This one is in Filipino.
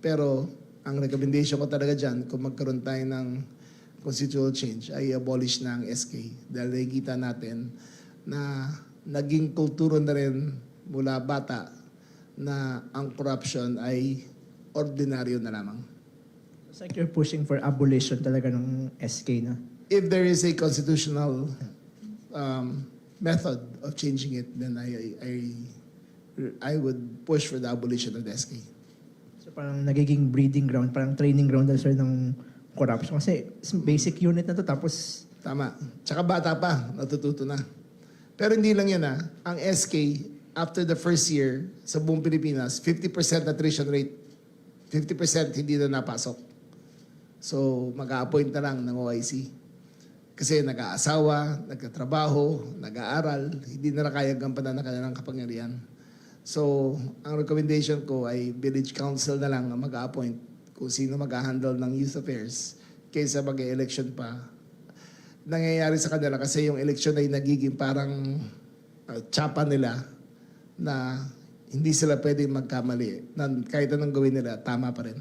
Pero ang recommendation ko talaga dyan, kung magkaroon tayo ng constitutional change, ay abolish na ang SK. Dahil nakikita natin na naging kulturo na rin mula bata na ang corruption ay ordinaryo na lamang. It's like you're pushing for abolition talaga ng SK na. If there is a constitutional method of changing it, then I would push for the abolition of the SK. So parang nagiging breeding ground, parang training ground na sir ng corruption. Kasi basic unit na to tapos... Tama. Tsaka bata pa, natututo na. Pero hindi lang yan Ang SK, after the first year, sa buong Pilipinas, 50% attrition rate. 50% hindi na napasok. So, mag-a-appoint na lang ng OIC. Kasi nag-aasawa, nagkatrabaho, nag-aaral, hindi na kaya gampanan na kanilang kapangyarihan. So, ang recommendation ko ay village council na lang ang mag-a-appoint kung sino mag-handle ng youth affairs kaysa mag-election pa. Nangyayari sa kanila kasi yung election ay nagiging parang tsapa nila na hindi sila pwedeng magkamali. Na kahit anong gawin nila, tama pa rin.